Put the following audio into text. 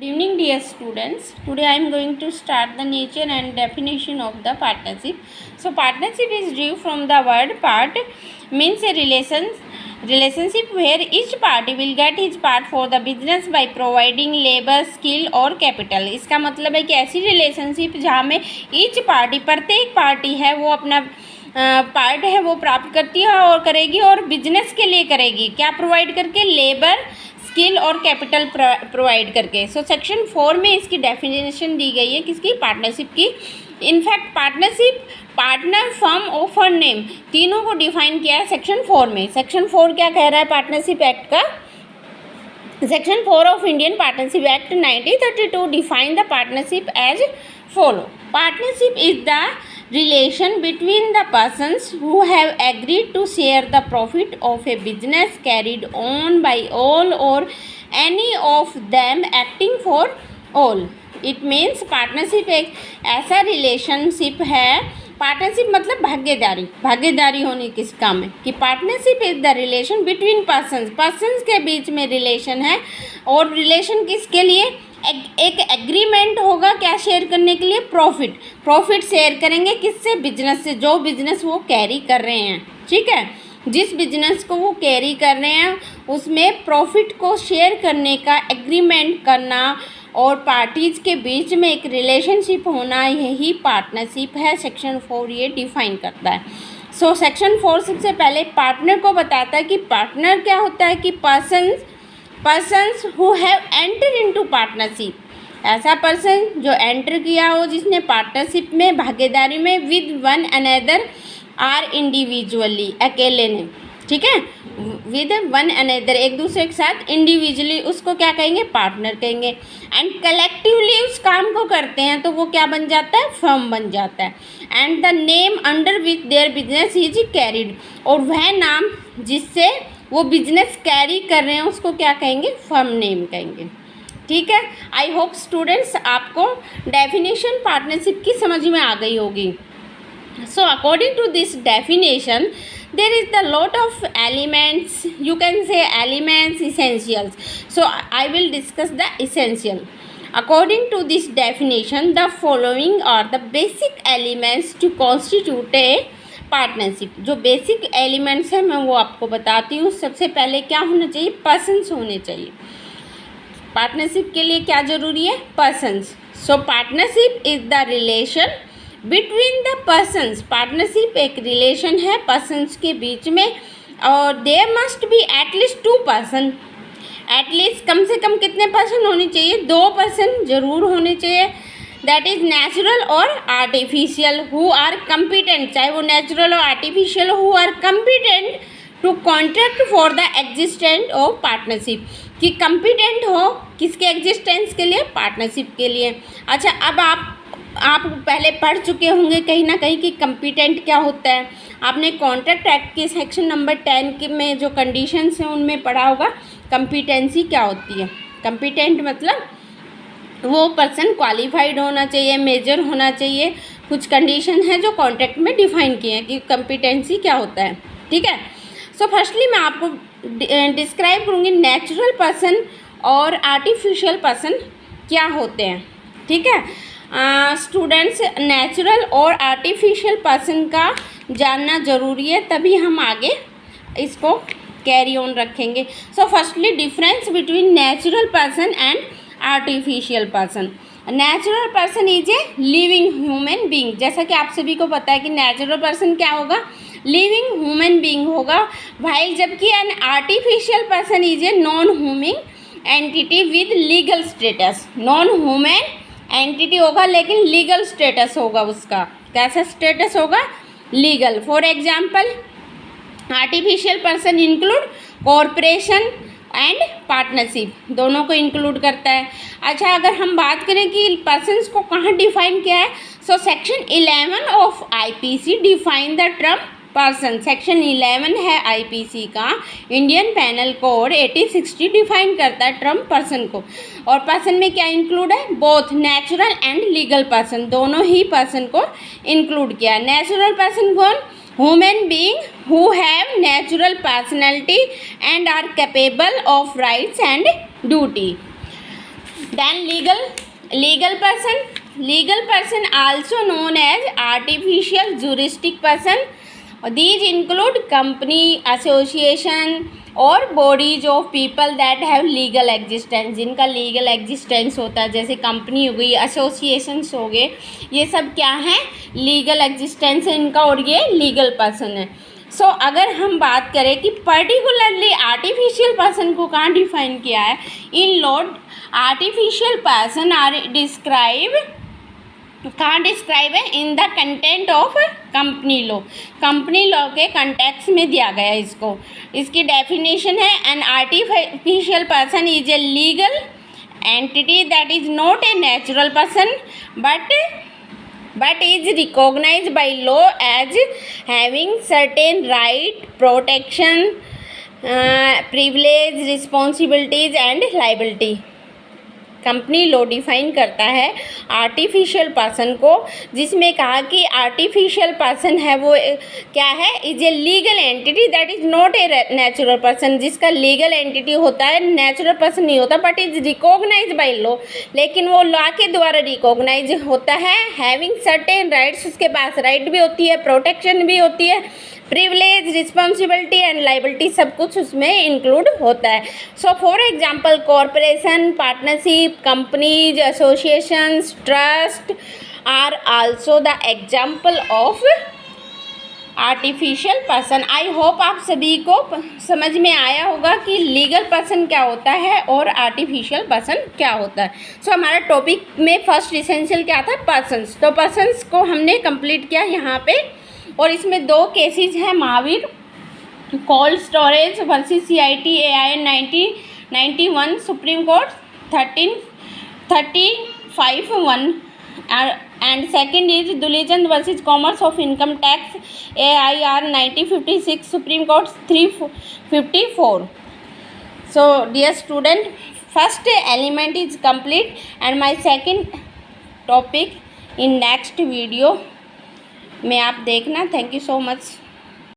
Good evening, dear students. Today I am going to start the nature and definition of the partnership. So, partnership is derived from the word part, means a relationship where each party will get his part for the business by providing labor, skill और capital. इसका मतलब है कि ऐसी relationship जहाँ में each party, प्रत्येक party है वो अपना पार्ट है वो प्राप्त करती है और करेगी और बिजनेस के लिए करेगी, क्या प्रोवाइड करके, लेबर, स्किल और कैपिटल प्रोवाइड करके. सो सेक्शन 4 में इसकी डेफिनेशन दी गई है किसकी, पार्टनरशिप की. In fact partnership, partner, firm, offer, name तीनों को डिफाइन किया है सेक्शन 4 में. सेक्शन 4 क्या कह रहा है पार्टनरशिप एक्ट का? Section 4 of Indian partnership act 1932 define the partnership as follow. Partnership is the relation between the persons who have agreed to share the profit of a business carried on by all or any of them acting for all. It means partnership एक ऐसा relationship है. Partnership मतलब भागीदारी, भागीदारी होनी किस काम में, कि partnership is the relation between persons के बीच में रिलेशन है. और रिलेशन किसके लिए, एक एग्रीमेंट होगा क्या शेयर करने के लिए, प्रॉफिट शेयर करेंगे किससे, बिजनेस से, जो बिजनेस वो कैरी कर रहे हैं. ठीक है, जिस बिजनेस को वो कैरी कर रहे हैं उसमें प्रॉफिट को शेयर करने का एग्रीमेंट करना और पार्टीज के बीच में एक रिलेशनशिप होना, यही पार्टनरशिप है. सेक्शन 4 ये डिफाइन करता है. सो सेक्शन 4 सबसे पहले पार्टनर को बताता है कि पार्टनर क्या होता है, कि persons who have enter into partnership, ऐसा पर्सन जो एंटर किया हो, जिसने पार्टनरशिप में, भागीदारी में, with one another or individually, अकेले ने, ठीक है, विद वन अनदर, एक दूसरे के साथ, इंडिविजुअली, उसको क्या कहेंगे, पार्टनर कहेंगे. एंड कलेक्टिवली उस काम को करते हैं तो वो क्या बन जाता है, फर्म बन जाता है. And the name under which their business is carried, और वह नाम जिससे वो बिजनेस कैरी कर रहे हैं उसको क्या कहेंगे, फर्म नेम कहेंगे. ठीक है, आई होप स्टूडेंट्स आपको डेफिनेशन पार्टनरशिप की समझ में आ गई होगी. So according to this definition, there is the lot of elements, you can say elements, essentials. So I will discuss the essential. According to this definition, the following are the basic elements to constitute a partnership. जो basic elements हैं मैं वो आपको बताती हूँ. सबसे पहले क्या होना चाहिए, पर्सन्स होने चाहिए. पार्टनरशिप के लिए क्या जरूरी है, persons. So partnership is the relation between the persons. Partnership एक रिलेशन है पर्सन्स के बीच में, और there must be at least 2 person. At least कम से कम कितने पर्सन होने चाहिए, 2 पर्सन जरूर होने चाहिए. दैट इज नेचुरल और आर्टिफिशियल हु आर कम्पिटेंट, चाहे वो नेचुरल और artificial, who are competent to contract for the existence of partnership, कि कम्पिटेंट हो किसके एग्जिस्टेंस के लिए, पार्टनरशिप के लिए. अच्छा, अब आप पहले पढ़ चुके होंगे कहीं ना कहीं कि कम्पिटेंट क्या होता है. आपने कॉन्ट्रैक्ट एक्ट के सेक्शन नंबर 10 में जो कंडीशंस हैं उनमें पढ़ा होगा कम्पिटेंसी क्या होती है. कम्पिटेंट मतलब वो पर्सन क्वालिफाइड होना चाहिए, मेजर होना चाहिए. कुछ कंडीशन है जो कॉन्ट्रैक्ट में डिफाइन किए हैं कि कम्पिटेंसी क्या होता है. ठीक है, सो फर्स्टली मैं आपको डिस्क्राइब करूँगी नेचुरल पर्सन और आर्टिफिशियल पर्सन क्या होते हैं. ठीक है स्टूडेंट्स, नेचुरल और आर्टिफिशियल पर्सन का जानना ज़रूरी है, तभी हम आगे इसको कैरी ऑन रखेंगे. So firstly difference between natural person and artificial person. Natural person is a living human being. जैसा कि आप सभी को पता है कि नेचुरल पर्सन क्या होगा, लिविंग ह्यूमन बीइंग होगा. वाइल जबकि N artificial person is a non human entity with legal status. Non human entity होगा लेकिन लीगल स्टेटस होगा उसका. कैसा स्टेटस होगा, legal. For example artificial person include corporation and partnership, दोनों को इंक्लूड करता है. अच्छा, अगर हम बात करें कि पर्सन्स को कहाँ डिफाइन किया है, so section 11 of IPC define the term person. Section 11 है आईपीसी का, इंडियन पैनल कोड 8060 डिफाइन करता है टर्म पर्सन को. और पर्सन में क्या इंक्लूड है, both natural and legal person, दोनों ही पर्सन को इंक्लूड किया. नेचुरल पर्सन कौन, human being who have natural personality and are capable of rights and duty. Then legal person also known as artificial juristic person. These include company, association और bodies of people that have legal existence, जिनका legal existence होता है, जैसे company हो गई, associations हो गए, ये सब क्या है, legal existence है इनका और ये legal person है. सो अगर हम बात करें कि पर्टिकुलरली आर्टिफिशियल पर्सन को कहाँ डिफाइन किया है, in law artificial person are describe कहाँ डिस्क्राइब है, in the content of company law के कंटेक्स्ट में दिया गया है इसको. इसकी डेफिनेशन है, an artificial person is a legal entity that is not a natural person but is recognized by law as having certain right, protection, privilege, responsibilities and liability. Company law define करता है artificial person को, जिसमें कहा कि artificial person है वो क्या है, is a legal entity that is not a natural person. जिसका लीगल एंटिटी होता है, नेचुरल पर्सन नहीं होता, but is recognize by law, लेकिन वो लॉ के द्वारा रिकॉग्नाइज होता है. हैविंग सर्टेन राइट्स, उसके पास राइट भी होती है, प्रोटेक्शन भी होती है, प्रिविलेज, रिस्पॉन्सिबिलिटी एंड लाइबिलिटी सब कुछ उसमें इंक्लूड होता है. So for example corporation, partnership, companies, associations, trust are also the example of artificial person. I hope आप सभी को समझ में आया होगा कि लीगल पर्सन क्या होता है और आर्टिफिशियल पर्सन क्या होता है. सो हमारा टॉपिक में फर्स्ट इसेंशियल क्या था, पर्सन्स. तो पर्सन्स को हमने कंप्लीट किया यहाँ पे, और इसमें दो केसेस हैं, Mahavir cold storage versus CIT AIN 1991, Supreme Court 1335-1, and second is Dulichand versus commerce of income tax AIR 1956, Supreme Court 354. So dear student, first element is complete and my second topic in next video में आप देखना. Thank you so much.